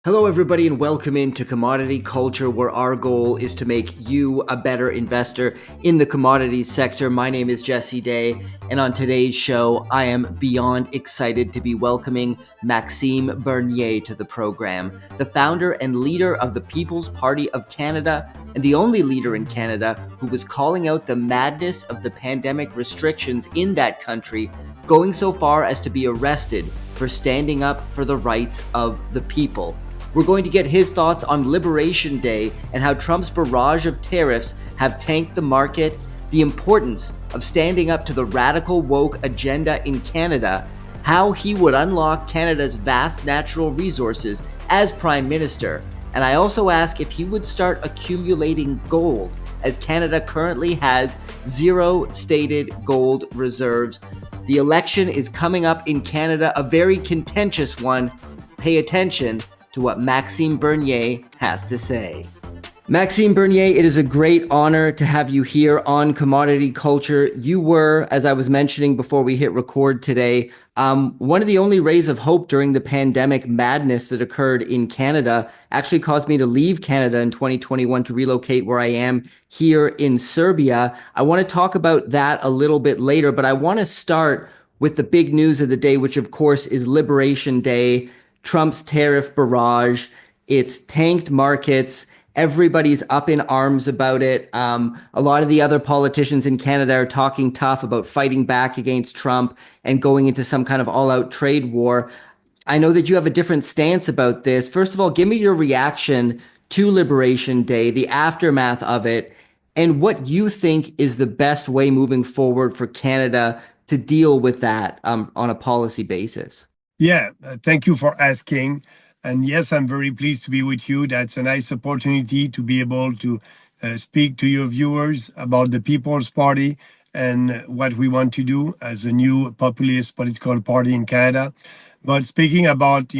Hello, everybody, and welcome into Commodity Culture, where our goal is to make you a better investor in the commodities sector. My name is Jesse Day, and on today's show, I am beyond excited to be welcoming Maxime Bernier to the program, the founder and leader of the People's Party of Canada, and the only leader in Canada who was calling out the madness of the pandemic restrictions in that country, going so far as to be arrested for standing up for the rights of the people. We're going to get his thoughts on Liberation Day and how Trump's barrage of tariffs have tanked the market, the importance of standing up to the radical woke agenda in Canada, how he would unlock Canada's vast natural resources as Prime Minister, and I also ask if he would start accumulating gold, as Canada currently has zero stated gold reserves. The election is coming up in Canada, a very contentious one. Pay attention to what Maxime Bernier has to say. Maxime Bernier, it is a great honor to have you here on Commodity Culture. You were, as I was mentioning before we hit record today, one of the only rays of hope during the pandemic madness that occurred in Canada. Actually caused me to leave Canada in 2021 to relocate where I am here in Serbia. I want to talk about that a little bit later, but I want to start with the big news of the day, which of course is Liberation Day. Trump's tariff barrage. It's tanked markets. Everybody's up in arms about it. A lot of the other politicians in Canada are talking tough about fighting back against Trump and going into some kind of all-out trade war. I know that you have a different stance about this. First of all, give me your reaction to Liberation Day, the aftermath of it, and what you think is the best way moving forward for Canada to deal with that on a policy basis. Yeah, thank you for asking. And yes, I'm very pleased to be with you. That's a nice opportunity to be able to speak to your viewers about the People's Party and what we want to do as a new populist political party in Canada. But speaking about,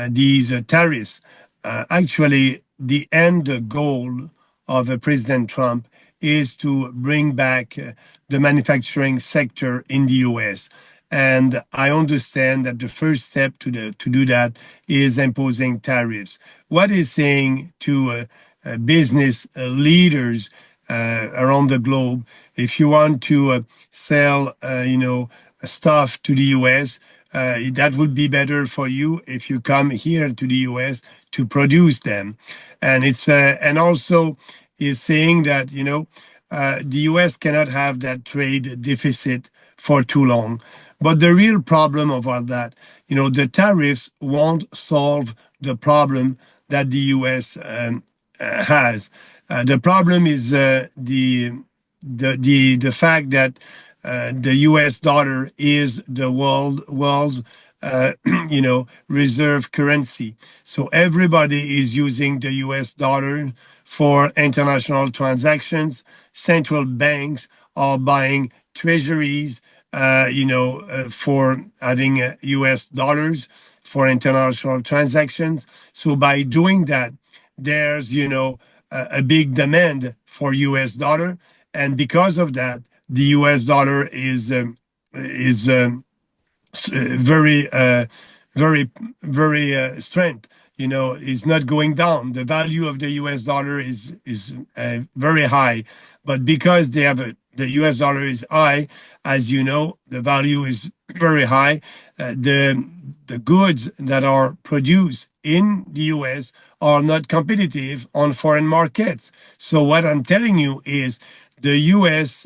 these tariffs, actually, the end goal of President Trump is to bring back the manufacturing sector in the U.S. And I understand that the first step to do that is imposing tariffs. What is saying to business leaders around the globe, if you want to sell, stuff to the U.S., that would be better for you if you come here to the U.S. to produce them, and and also is saying that the U.S. cannot have that trade deficit for too long. But the real problem of all that, the tariffs won't solve the problem that the U.S. Has. The problem is the fact that the U.S. dollar is the world's reserve currency. So everybody is using the U.S. dollar for international transactions. Central banks are buying treasuries, for having U.S. dollars for international transactions. So by doing that, there's a big demand for U.S. dollar, and because of that, the U.S. dollar is very strength. Is not going down. The value of the U.S. dollar is very high, but because the U.S. dollar is high, as you know, the value is very high. The goods that are produced in the U.S. are not competitive on foreign markets. So what I'm telling you is the U.S.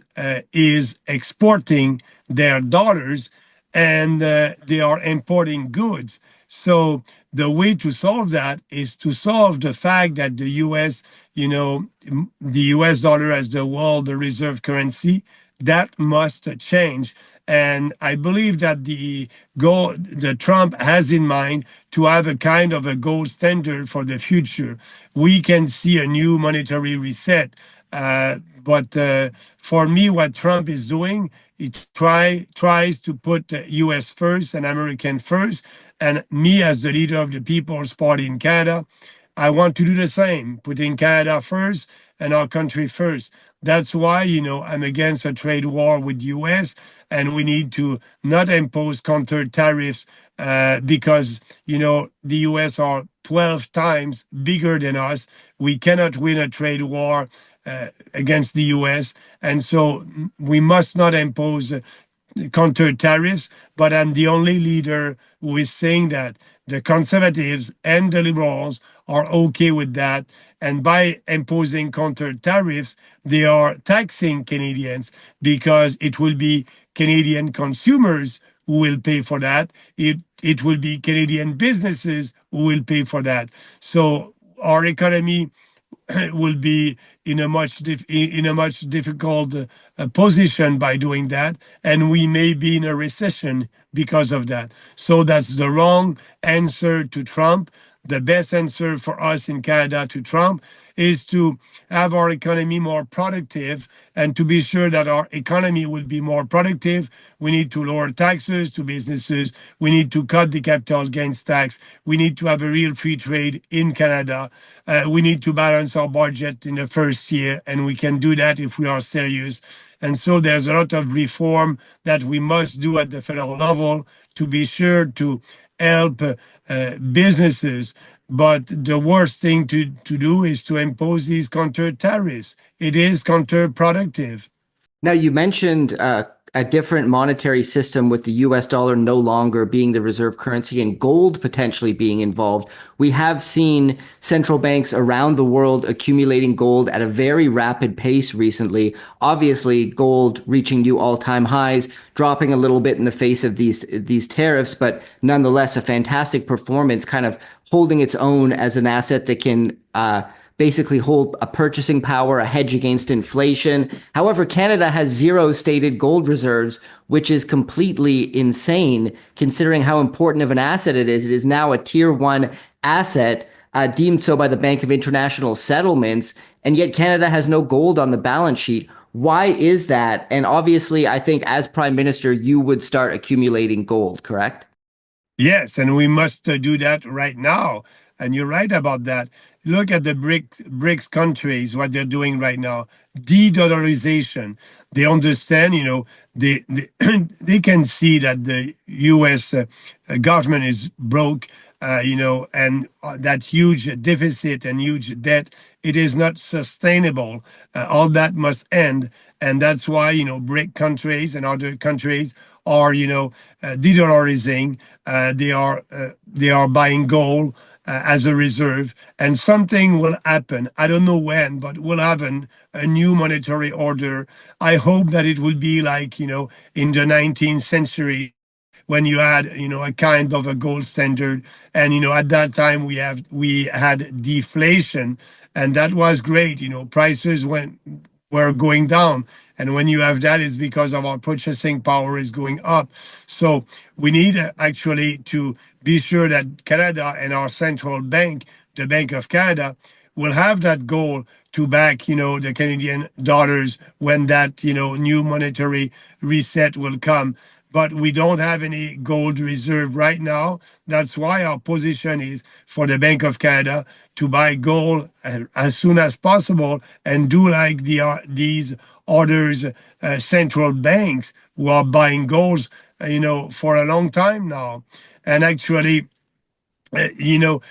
Is exporting their dollars, and they are importing goods. So the way to solve that is to solve the fact that the U.S., the U.S. dollar as the world reserve currency, that must change. And I believe that the goal that Trump has in mind to have a kind of a gold standard for the future. We can see a new monetary reset. But for me, what Trump is doing, he tries to put U.S. first and American first. And me, as the leader of the People's Party in Canada, I want to do the same, putting Canada first and our country first. That's why, I'm against a trade war with U.S., and we need to not impose counter tariffs because the U.S. are 12 times bigger than us. We cannot win a trade war against the U.S., and so we must not impose counter tariffs. But I'm the only leader who is saying that the conservatives and the liberals are okay with that. And by imposing counter tariffs, they are taxing Canadians because it will be Canadian consumers who will pay for that. It will be Canadian businesses who will pay for that. So our economy will be in a much difficult position by doing that, and we may be in a recession because of that. So that's the wrong answer to Trump. The best answer for us in Canada to Trump is to have our economy more productive, and to be sure that our economy will be more productive, we need to lower taxes to businesses. We need to cut the capital gains tax. We need to have a real free trade in Canada. We need to balance our budget in the first year, and we can do that if we are serious. And so there's a lot of reform that we must do at the federal level to be sure to help businesses. But the worst thing to do is to impose these counter tariffs. It is counterproductive. Now, you mentioned a different monetary system with the US dollar no longer being the reserve currency and gold potentially being involved. We have seen central banks around the world accumulating gold at a very rapid pace recently. Obviously, gold reaching new all-time highs, dropping a little bit in the face of these tariffs, but nonetheless a fantastic performance, kind of holding its own as an asset that can basically hold a purchasing power, a hedge against inflation. However, Canada has zero stated gold reserves, which is completely insane considering how important of an asset it is. It is now a tier one asset, deemed so by the Bank of International Settlements, and yet Canada has no gold on the balance sheet. Why is that? And obviously, I think as Prime Minister, you would start accumulating gold, correct? Yes, and we must do that right now. And you're right about that. Look at the BRICS countries, what they're doing right now. De-dollarization. They understand, they they can see that the U.S. Government is broke, and that huge deficit and huge debt. It is not sustainable. All that must end, and that's why BRIC countries and other countries are de-dollarizing. They are buying gold as a reserve, and something will happen. I don't know when, but we'll have a new monetary order. I hope that it will be like in the 19th century, when you had a kind of a gold standard, and at that time we had deflation, and that was great. Prices were going down, and when you have that, it's because of our purchasing power is going up. So we need actually to be sure that Canada and our central bank, the Bank of Canada, will have that goal to back the Canadian dollars when that new monetary reset will come. But we don't have any gold reserve right now. That's why our position is for the Bank of Canada to buy gold as soon as possible, and do like these others central banks who are buying gold, for a long time now. And actually, we know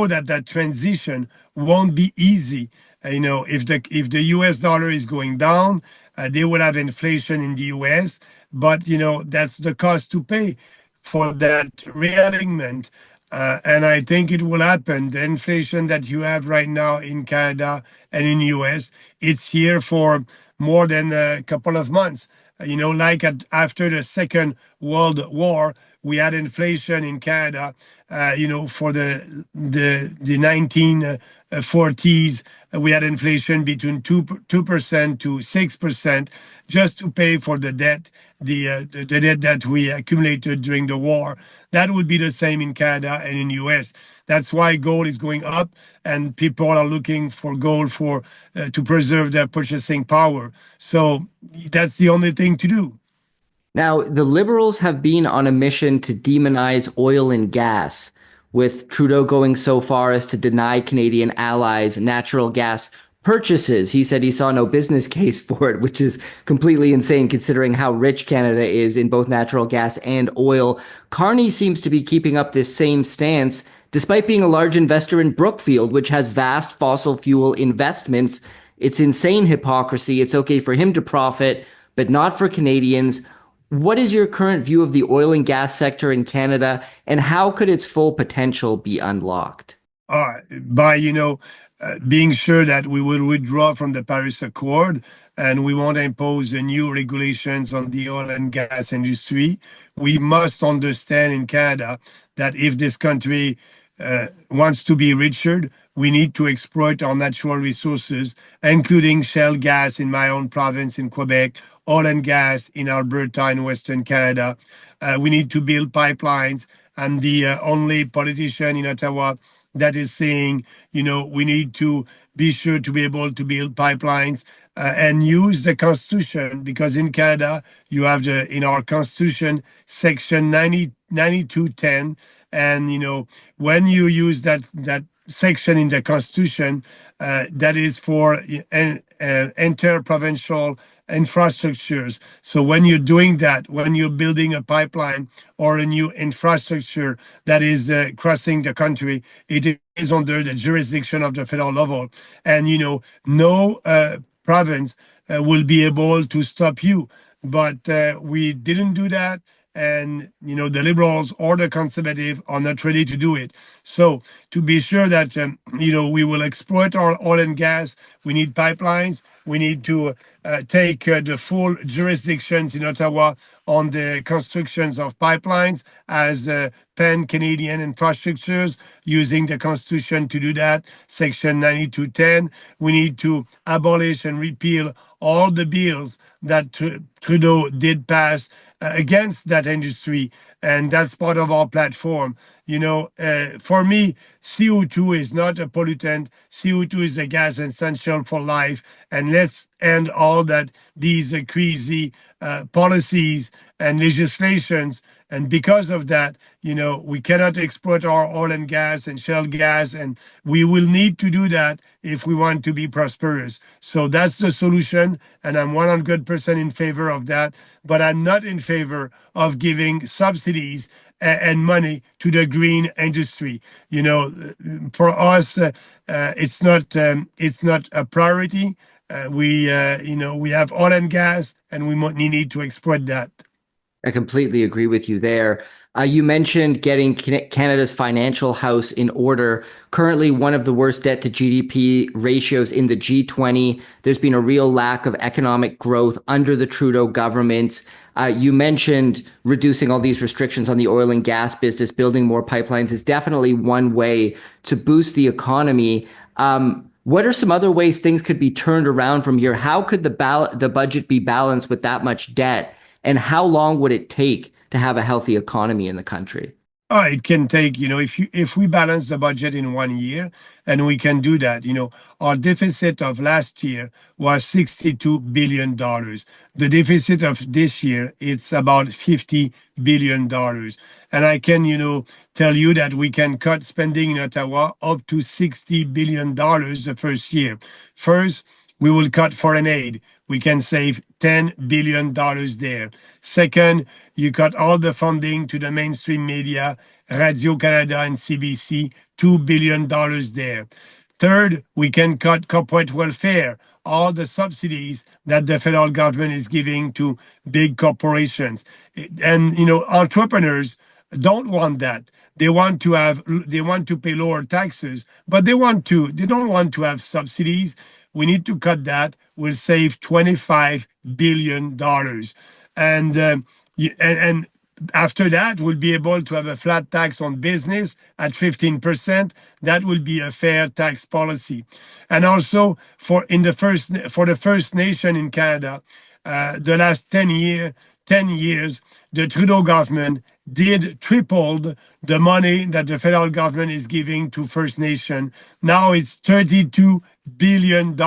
that that transition won't be easy. If the U.S. dollar is going down, they will have inflation in the U.S., but that's the cost to pay for that realignment. And I think it will happen. The inflation that you have right now in Canada and in US, it's here for more than a couple of months. Like after the Second World War, we had inflation in Canada, for the 1940s. We had inflation between 2% to 6%, just to pay for the debt, the debt that we accumulated during the war. That would be the same in Canada and in US. That's why gold is going up, and people are looking for gold for to preserve their purchasing power. So that's the only thing to do. Now, the Liberals have been on a mission to demonize oil and gas, with Trudeau going so far as to deny Canadian allies natural gas purchases. He said he saw no business case for it, which is completely insane considering how rich Canada is in both natural gas and oil. Carney seems to be keeping up this same stance despite being a large investor in Brookfield, which has vast fossil fuel investments. It's insane hypocrisy. It's okay for him to profit, but not for Canadians. What is your current view of the oil and gas sector in Canada, and how could its full potential be unlocked? By being sure that we will withdraw from the Paris Accord and we won't impose the new regulations on the oil and gas industry. We must understand in Canada that if this country wants to be richer, we need to exploit our natural resources, including shale gas in my own province in Quebec, oil and gas in Alberta in Western Canada. We need to build pipelines. I'm the only politician in Ottawa that is saying, we need to be sure to be able to build pipelines and use the Constitution, because in Canada, you have in our Constitution, Section 9210. And, when you use that section in the Constitution, that is for interprovincial infrastructures. So when you're doing that, when you're building a pipeline or a new infrastructure that is crossing the country, it is under the jurisdiction of the federal level. And, no province will be able to stop you. But we didn't do that. And, the liberals or the conservative are not ready to do it. So to be sure that, we will exploit our oil and gas, we need pipelines. We need to take the full jurisdictions in Ottawa on the constructions of pipelines as pan-Canadian infrastructures, using the Constitution to do that, Section 9210. We need to abolish and repeal all the bills that Trudeau did pass against that industry, and that's part of our platform. For me, CO2 is not a pollutant. CO2 is a gas essential for life, and let's end all these crazy policies and legislations. And because of that, we cannot exploit our oil and gas and shale gas, and we will need to do that if we want to be prosperous. So that's the solution, and I'm 100% in favor of that. But I'm not in favor of giving subsidies and money to the green industry. For us, it's not a priority. We have oil and gas, and we need to exploit that. I completely agree with you there. You mentioned getting Canada's financial house in order. Currently, one of the worst debt to GDP ratios in the G20. There's been a real lack of economic growth under the Trudeau government. You mentioned reducing all these restrictions on the oil and gas business. Building more pipelines is definitely one way to boost the economy. What are some other ways things could be turned around from here? How could the budget be balanced with that much debt? And how long would it take to have a healthy economy in the country? It can take, if we balance the budget in 1 year, and we can do that. Our deficit of last year was $62 billion. The deficit of this year, it's about $50 billion. And I can, tell you that we can cut spending in Ottawa up to $60 billion the first year. First, we will cut foreign aid. We can save $10 billion there. Second, you cut all the funding to the mainstream media, Radio-Canada and CBC, $2 billion there. Third, we can cut corporate welfare, all the subsidies that the federal government is giving to big corporations. And, entrepreneurs don't want that. They want to pay lower taxes, but they don't want to have subsidies. We need to cut that. We'll save $25 billion. And after that, we'll be able to have a flat tax on business at 15%. That will be a fair tax policy. And also for the First Nation in Canada, the last 10 years, the Trudeau government did tripled the money that the federal government is giving to First Nation. Now it's $32 billion.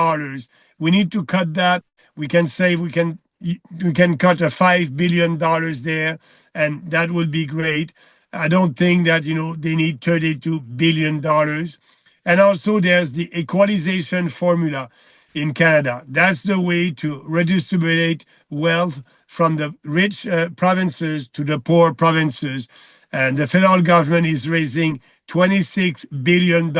We need to cut that. We can cut a $5 billion there, and that will be great. I don't think that, they need $32 billion. And also, there's the equalization formula in Canada. That's the way to redistribute wealth from the rich provinces to the poor provinces. And the federal government is raising $26 billion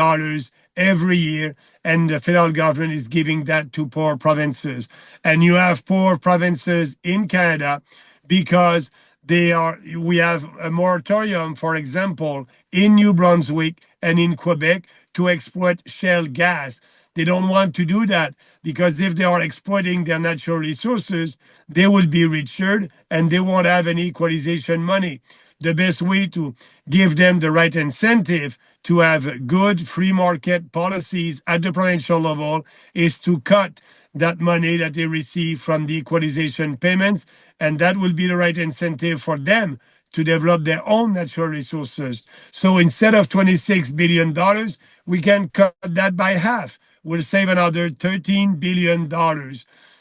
every year, and the federal government is giving that to poor provinces. And you have poor provinces in Canada because we have a moratorium, for example, in New Brunswick and in Quebec to exploit shale gas. They don't want to do that because if they are exploiting their natural resources, they will be richer and they won't have any equalization money. The best way to give them the right incentive to have good free market policies at the provincial level is to cut that money that they receive from the equalization payments, and that will be the right incentive for them to develop their own natural resources. So instead of $26 billion, we can cut that by half. We'll save another $13 billion.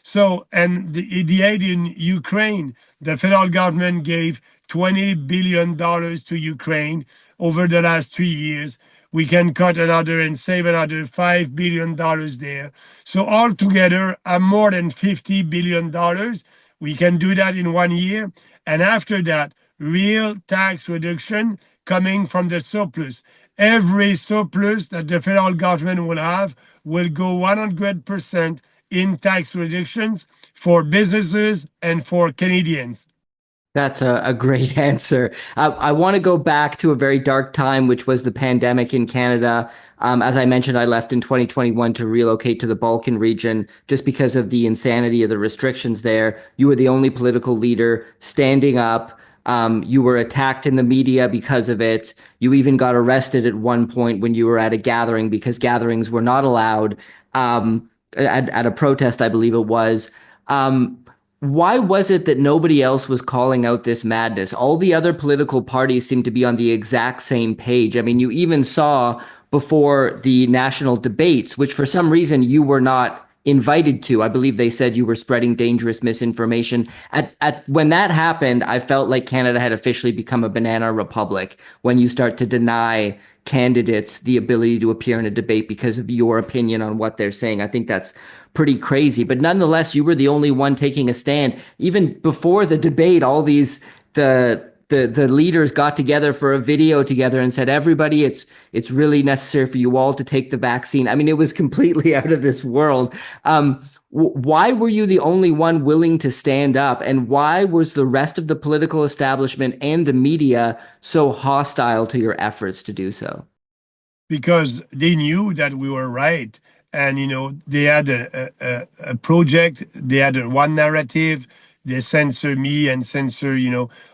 So, and the aid in Ukraine, the federal government gave $20 billion to Ukraine over the last 3 years. We can cut another and save another $5 billion there. So altogether, more than $50 billion. We can do that in 1 year. And after that, real tax reduction coming from the surplus. Every surplus that the federal government will have will go 100% in tax reductions for businesses and for Canadians. That's a great answer. I want to go back to a very dark time, which was the pandemic in Canada. As I mentioned, I left in 2021 to relocate to the Balkan region just because of the insanity of the restrictions there. You were the only political leader standing up. You were attacked in the media because of it. You even got arrested at one point when you were at a gathering because gatherings were not allowed at a protest, I believe it was. Um, why was it that nobody else was calling out this madness? All the other political parties seem to be on the exact same page. I mean, you even saw before the national debates, which for some reason you were not invited to. I believe they said you were spreading dangerous misinformation. At when that happened, I felt like Canada had officially become a banana republic when you start to deny candidates the ability to appear in a debate because of your opinion on what they're saying. I think that's pretty crazy. But nonetheless, you were the only one taking a stand. Even before the debate, all these the leaders got together for a video together and said, everybody, it's really necessary for you all to take the vaccine. I mean, it was completely out of this world. Why were you the only one willing to stand up? And why was the rest of the political establishment and the media so hostile to your efforts to do so? Because they knew that we were right. And, they had a project, they had one narrative, they censor me and censor,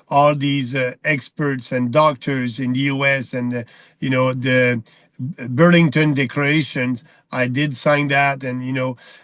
all these experts and doctors in the US and, the Burlington Declarations. I did sign that, and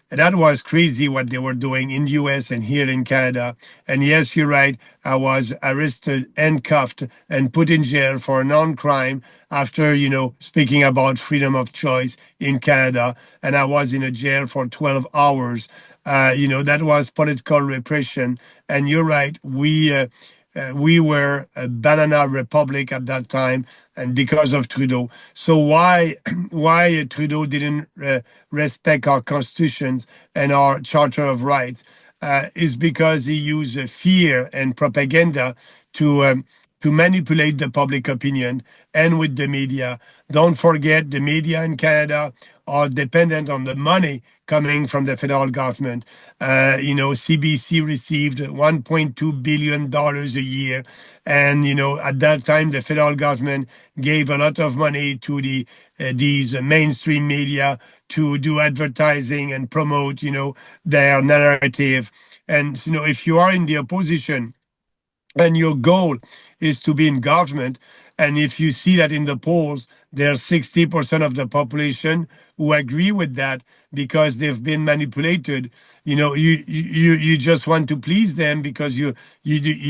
that was crazy what they were doing in the U.S. and here in Canada. And yes, you're right. I was arrested, handcuffed, and put in jail for a non-crime after speaking about freedom of choice in Canada, and I was in a jail for 12 hours. That was political repression. And you're right. We were a banana republic at that time, and because of Trudeau. So why Trudeau didn't respect our constitutions and our Charter of Rights is because he used fear and propaganda to manipulate the public opinion and with the media. Don't forget, the media in Canada are dependent on the money coming from the federal government. CBC received $1.2 billion a year. And, at that time, the federal government gave a lot of money to these mainstream media to do advertising and promote, their narrative. And, if you are in the opposition, and your goal is to be in government, and if you see that in the polls there's 60% of the population who agree with that because they've been manipulated, you just want to please them because you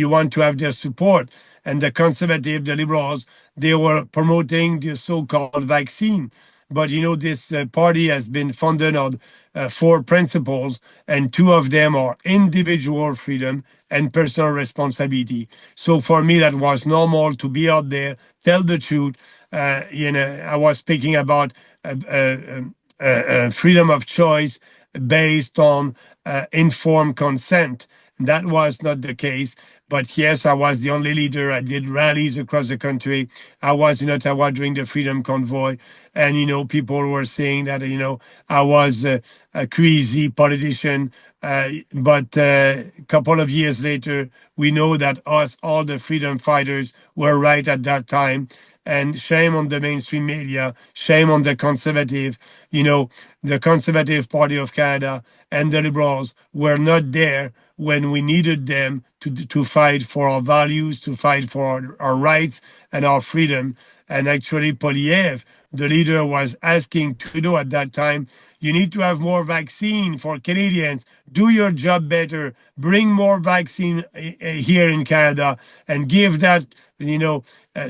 want to have their support. And the conservative, the liberals, they were promoting the so-called vaccine. But this party has been founded on four principles, and two of them are individual freedom and personal responsibility. So for me, that was normal to be out there, tell the truth. I was speaking about freedom of choice based on informed consent. That was not the case. But yes, I was the only leader. I did rallies across the country. I was in Ottawa during the Freedom Convoy. And, people were saying that, I was a crazy politician. But a couple of years later, we know that us, all the freedom fighters, were right at that time. And shame on the mainstream media, shame on the conservative. The Conservative Party of Canada and the Liberals were not there when we needed them to fight for our values, to fight for our rights and our freedom. And actually, Poliev, the leader, was asking Trudeau at that time, you need to have more vaccine for Canadians. Do your job better. Bring more vaccine here in Canada and give that,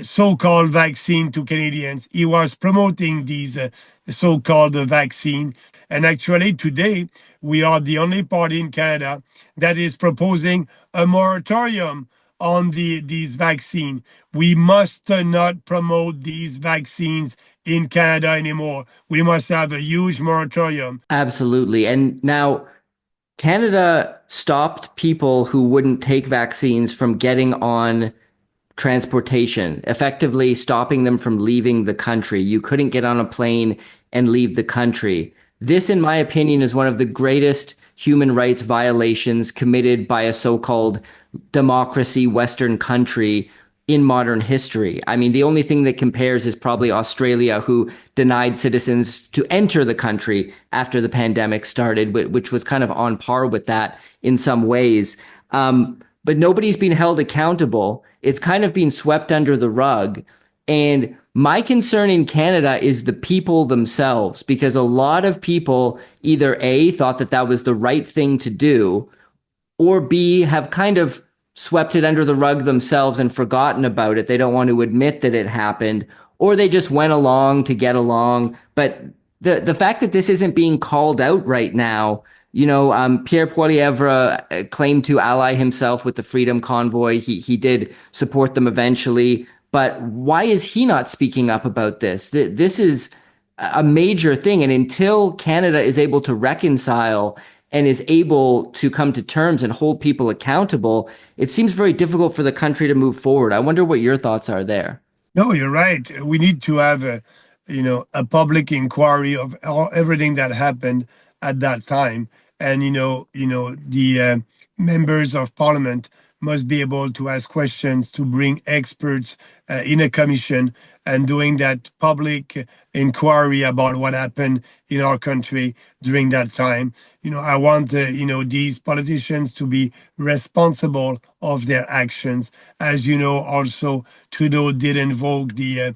so-called vaccine to Canadians. He was promoting these so-called vaccine. And actually, today, we are the only party in Canada that is proposing a moratorium on these vaccines. We must not promote these vaccines in Canada anymore. We must have a huge moratorium. Absolutely. And now Canada stopped people who wouldn't take vaccines from getting on transportation, effectively stopping them from leaving the country. You couldn't get on a plane and leave the country. This, in my opinion, is one of the greatest human rights violations committed by a so-called democracy Western country in modern history. I mean, the only thing that compares is probably Australia, who denied citizens to enter the country after the pandemic started, which was kind of on par with that in some ways. But nobody's been held accountable. It's kind of been swept under the rug. And my concern in Canada is the people themselves, because a lot of people either A, thought that that was the right thing to do, or B, have kind of swept it under the rug themselves and forgotten about it. They don't want to admit that it happened, or they just went along to get along. But the fact that this isn't being called out right now, Pierre Poilievre claimed to ally himself with the Freedom Convoy. He did support them eventually, but why is he not speaking up about this? This is a major thing, and until Canada is able to reconcile and is able to come to terms and hold people accountable, it seems very difficult for the country to move forward. I wonder what your thoughts are there. No, you're right. We need to have a public inquiry of everything that happened at that time, and the members of parliament must be able to ask questions, to bring experts in a commission, and doing that public inquiry about what happened in our country during that time. I want these politicians to be responsible of their actions. As you know, also Trudeau did invoke the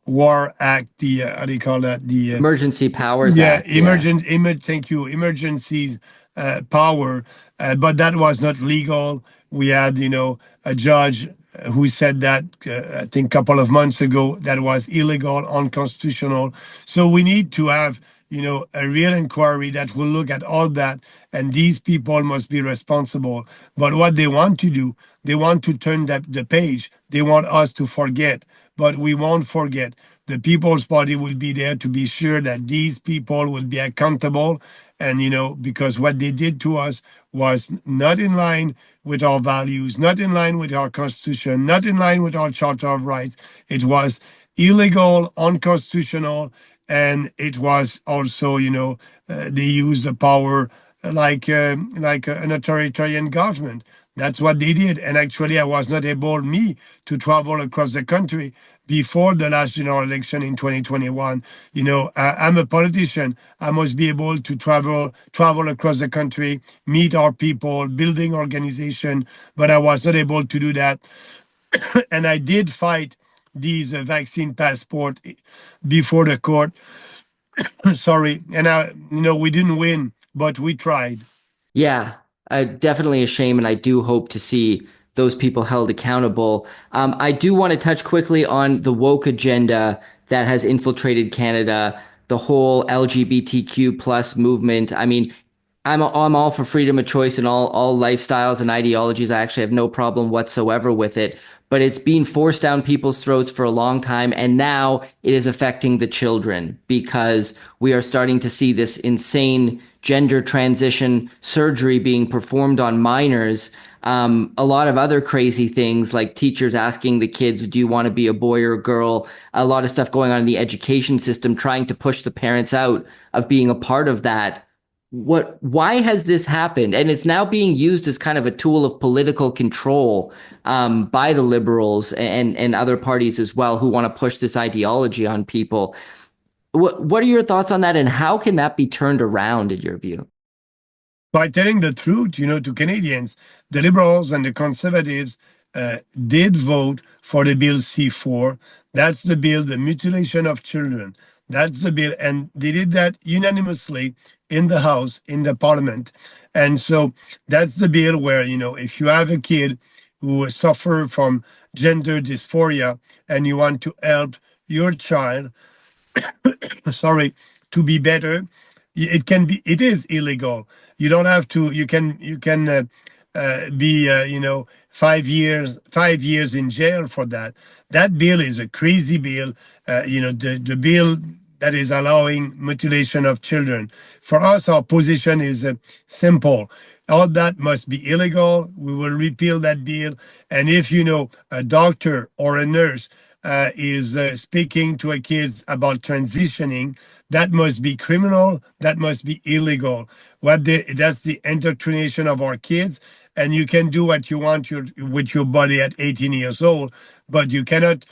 War Act, the how do you call that? The Emergency Powers yeah, Act, yeah. thank you, emergencies power, but that was not legal. We had, a judge who said that I think a couple of months ago that was illegal, unconstitutional. So we need to have, a real inquiry that will look at all that, and these people must be responsible. But what they want to do, they want to turn the page. They want us to forget, but we won't forget. The People's Party will be there to be sure that these people will be accountable. And, because what they did to us was not in line with our values, not in line with our Constitution, not in line with our Charter of Rights. It was illegal, unconstitutional, and it was also, they used the power like an authoritarian government. That's what they did. And actually, I was not able, me, to travel across the country before the last general election in 2021. I'm a politician. I must be able to travel across the country, meet our people, building organization, but I was not able to do that. And I did fight these vaccine passport before the court. Sorry. And we didn't win, but we tried. Yeah, definitely a shame, and I do hope to see those people held accountable. I do want to touch quickly on the woke agenda that has infiltrated Canada, the whole LGBTQ plus movement. I mean, I'm all for freedom of choice and all lifestyles and ideologies. I actually have no problem whatsoever with it. But it's being forced down people's throats for a long time, and now it is affecting the children because we are starting to see this insane gender transition surgery being performed on minors. A lot of other crazy things like teachers asking the kids, do you want to be a boy or a girl? A lot of stuff going on in the education system, trying to push the parents out of being a part of that. Why has this happened? And it's now being used as kind of a tool of political control by the liberals and other parties as well who want to push this ideology on people. What are your thoughts on that, and how can that be turned around in your view? By telling the truth, to Canadians, the Liberals and the Conservatives did vote for the Bill C4. That's the bill, the mutilation of children. That's the bill. And they did that unanimously in the House, in the Parliament. And so that's the bill where, if you have a kid who suffer from gender dysphoria and you want to help your child, sorry, to be better, it is illegal. You don't have to, you can be, 5 years in jail for that. That bill is a crazy bill. The bill that is allowing mutilation of children. For us, our position is simple. All that must be illegal. We will repeal that bill. And if a doctor or a nurse is speaking to a kid about transitioning, that must be criminal. That must be illegal. That's the indoctrination of our kids. And you can do what you want with your body at 18 years old, but you cannot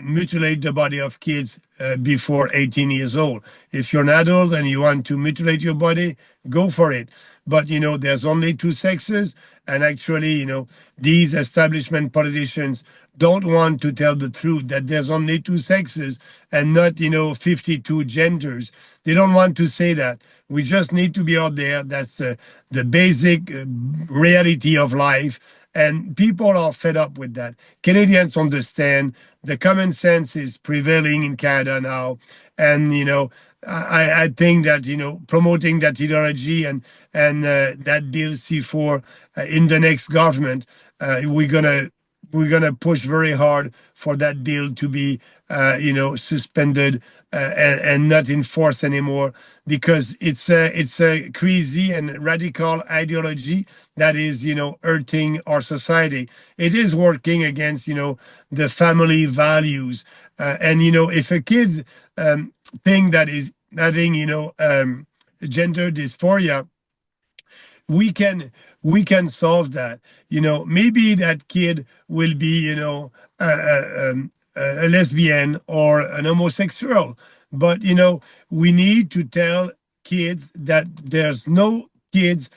mutilate the body of kids before 18 years old. If you're an adult and you want to mutilate your body, go for it. But there's only two sexes, and actually, these establishment politicians don't want to tell the truth that there's only two sexes and not 52 genders. They don't want to say that. We just need to be out there. That's the basic reality of life, and people are fed up with that. Canadians understand. The common sense is prevailing in Canada now, and I think that promoting that ideology and that bill C4 in the next government, we're gonna push very hard for that bill to be suspended and not enforced anymore, because it's a crazy and radical ideology that is hurting our society. It is working against the family values, and if a kid's thing that is having gender dysphoria, we can we can solve that. Maybe that kid will be a lesbian or an homosexual, but we need to tell kids that there's no kids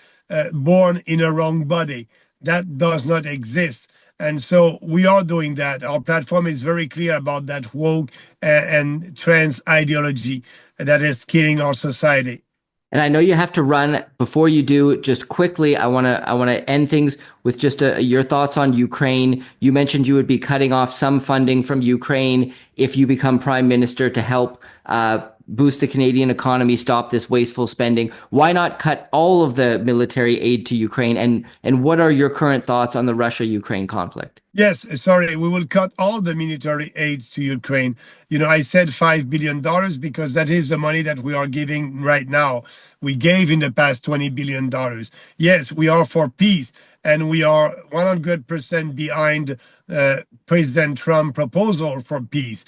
born in a wrong body. That does not exist. And so we are doing that. Our platform is very clear about that woke and trans ideology that is killing our society. And I know you have to run. Before you do, just quickly, I want to end things with just your thoughts on Ukraine. You mentioned you would be cutting off some funding from Ukraine if you become prime minister to help boost the Canadian economy, stop this wasteful spending. Why not cut all of the military aid to Ukraine? And what are your current thoughts on the Russia-Ukraine conflict? Yes, sorry, we will cut all the military aids to Ukraine. I said $5 billion because that is the money that we are giving right now. We gave in the past $20 billion. Yes, we are for peace, and we are 100% behind President Trump proposal for peace.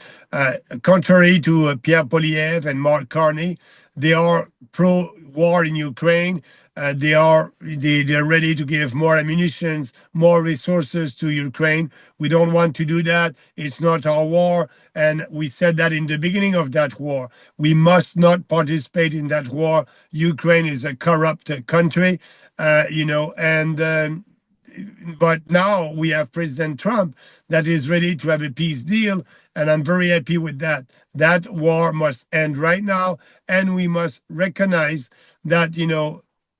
Contrary to Pierre Poilievre and Mark Carney, they are pro-war in Ukraine. They're ready to give more ammunition, more resources to Ukraine. We don't want to do that. It's not our war, and we said that in the beginning of that war. We must not participate in that war. Ukraine is a corrupt country, and but now we have President Trump that is ready to have a peace deal, and I'm very happy with that. That war must end right now, and we must recognize that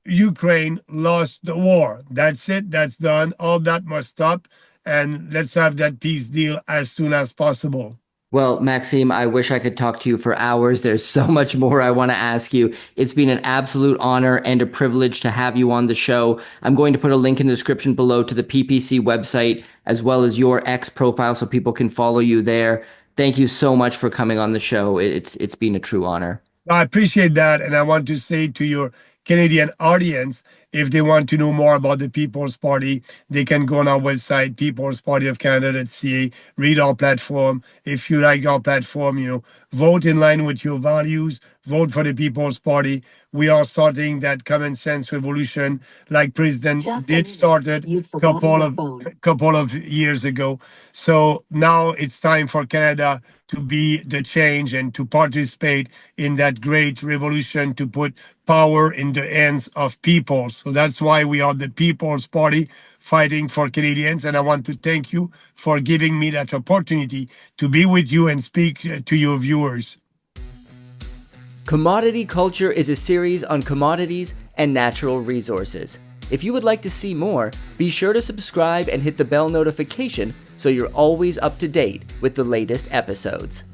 Ukraine lost the war. That's it. That's done. All that must stop, and let's have that peace deal as soon as possible. Well, Maxime, I wish I could talk to you for hours. There's so much more I want to ask you. It's been an absolute honor and a privilege to have you on the show. I'm going to put a link in the description below to the PPC website as well as your X profile so people can follow you there. Thank you so much for coming on the show. It's been a true honor. I appreciate that. And I want to say to your Canadian audience, if they want to know more about the People's Party, they can go on our website, peoplespartyofcanada.ca, read our platform. If you like our platform, vote in line with your values, vote for the People's Party. We are starting that common sense revolution like President did started couple of years ago. So now it's time for Canada to be the change and to participate in that great revolution to put power in the hands of people. So that's why we are the People's Party fighting for Canadians. And I want to thank you for giving me that opportunity to be with you and speak to your viewers. Commodity Culture is a series on commodities and natural resources. If you would like to see more, be sure to subscribe and hit the bell notification so you're always up to date with the latest episodes.